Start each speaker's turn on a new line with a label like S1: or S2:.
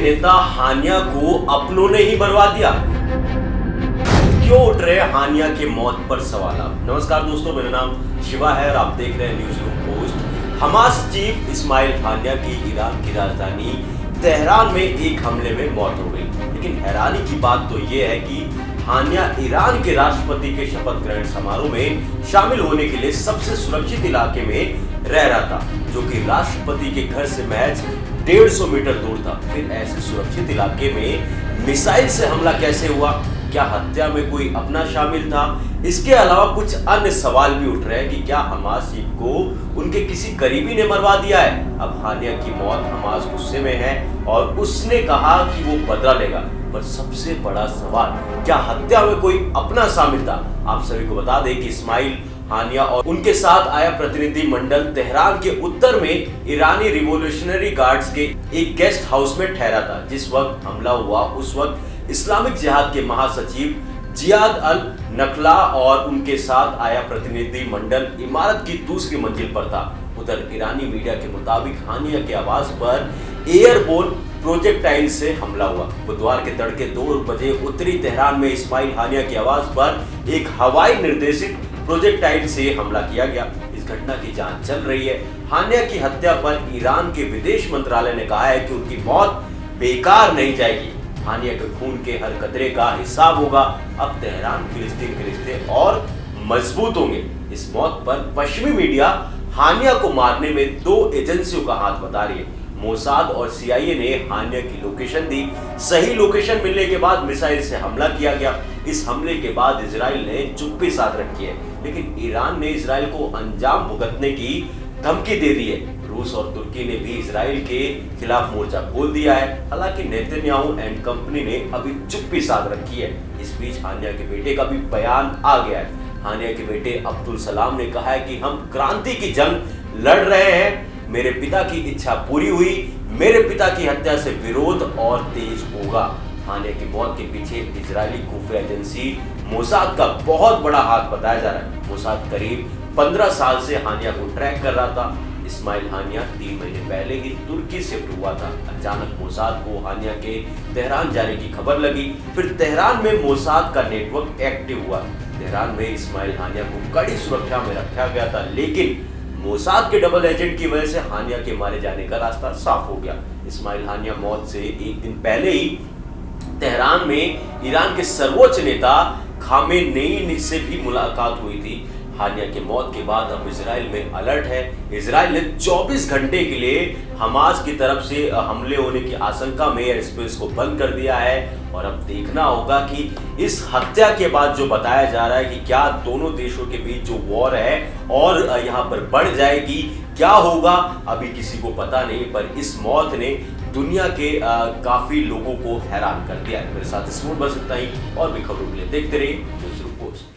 S1: नेता हानिया को अपनों ने ही मरवा दिया। क्यों उठ रहे हानिया के मौत पर सवाल। नमस्कार दोस्तों, मेरा नाम शिवा है और आप देख रहे हैं news room post. Hamas chief Ismail Haniyeh की ईरान की राजधानी तेहरान में एक हमले में मौत हो गई। लेकिन हैरानी की बात तो यह है कि हानिया ईरान के राष्ट्रपति के शपथ ग्रहण समारोह में शामिल होने के लिए सबसे सुरक्षित इलाके में रह रहा था, जो कि राष्ट्रपति के घर से महज 150 मीटर दूर था। फिर ऐसे सुरक्षित इलाके में मिसाइल से हमला कैसे हुआ? क्या हत्या में कोई अपना शामिल था? इसके अलावा कुछ अन्य सवाल भी उठ रहे हैं कि क्या हमास चीफ को उनके किसी करीबी ने मरवा दिया है? अब हानिया की मौत, हमास गुस्से में है और उसने कहा कि वो बदला लेगा। पर सबसे बड़ा सवाल, क्या हत्या में कोई अपना शामिल था? आप सभी को बता दें कि इस्माइल हानिया और उनके साथ आया प्रतिनिधि मंडल तेहरान के उत्तर में ईरानी रिवॉल्यूशनरी गार्ड्स के एक गेस्ट हाउस में ठहरा था। जिस वक्त हमला हुआ उस वक्त इस्लामिक जिहाद के महासचिव जियाद अल नखला और उनके साथ आया प्रतिनिधि मंडल इमारत की दूसरी मंजिल पर था। उधर ईरानी मीडिया के मुताबिक हानिया के आवास पर एयरबोर्न प्रोजेक्टाइल से हमला हुआ। बुधवार के तड़के 2 बजे उत्तरी तेहरान में इस्माइल हानिया के आवास पर एक हवाई निर्देशित प्रोजेक्टाइल से हमला किया गया। इस घटना की जांच चल रही है। हानिया की हत्या पर ईरान के विदेश मंत्रालय ने कहा है कि उनकी मौत बेकार नहीं जाएगी। हानिया के खून के हर कतरे का हिसाब होगा। अब तेहरान फिलिस्तीन के रिश्ते और मजबूत होंगे। इस मौत पर पश्चिमी मीडिया हानिया को मारने में 2 एजेंसियों का हाथ बता रही है। मोसाद और सीआईए ने हानिया की लोकेशन दी। सही लोकेशन मिलने के बाद मिसाइल से हमला किया गया। इस हमले के बाद इजराइल ने चुप्पी साध रखी है, लेकिन ईरान ने इजराइल को अंजाम भुगतने की धमकी दे दी है। रूस और तुर्की ने भी इजराइल के खिलाफ मोर्चा खोल दिया है। हालांकि नेतन्याहू एंड कंपनी ने अभी चुप्पी साध रखी है। इस बीच हानिया के बेटे का भी बयान आ गया है। हानिया के बेटे अब्दुल सलाम ने कहा है कि हम क्रांति की जंग लड़ रहे हैं। मेरे पिता की इच्छा पूरी हुई। मेरे पिता की हत्या से विरोध और तेज होगा। हानिया की मौत के पीछे इजरायली खुफिया एजेंसी मोसाद का बहुत बड़ा हाथ बताया जा रहा है। मोसाद करीब 15 साल से हानिया को ट्रैक कर रहा था। इस्माइल हानिया 3 महीने पहले ही तुर्की शिफ्ट हुआ था। अचानक मोसाद को हानिया के तेहरान जाने की खबर लगी। फिर तेहरान में मोसाद का नेटवर्क एक्टिव हुआ। तेहरान में इस्माइल हानिया को कड़ी सुरक्षा में रखा गया था, लेकिन मोसाद के डबल एजेंट की वजह से हानिया के मारे जाने का रास्ता साफ हो गया। इस्माइल हानिया मौत से एक दिन पहले ही तेहरान में ईरान के सर्वोच्च नेता खामेनेई से भी मुलाकात हुई थी। हानिया की मौत के बाद अब इजराइल में अलर्ट है। इजराइल ने 24 घंटे के लिए हमास की तरफ से हमले होने की आशंका में एयर स्पेस को बंद कर दिया है। और अब देखना होगा कि इस हत्या के बाद जो बताया जा रहा है कि क्या दोनों देशों के बीच जो वॉर है और यहाँ पर बढ़ जाएगी, क्या होगा, अभी किसी को पता नहीं। पर इस मौत ने दुनिया के काफी लोगों को हैरान कर दिया है। मेरे साथ इस बस इतना ही। और भी खबरों के लिए देखते रहिए न्यूज़ रूम पोस्ट।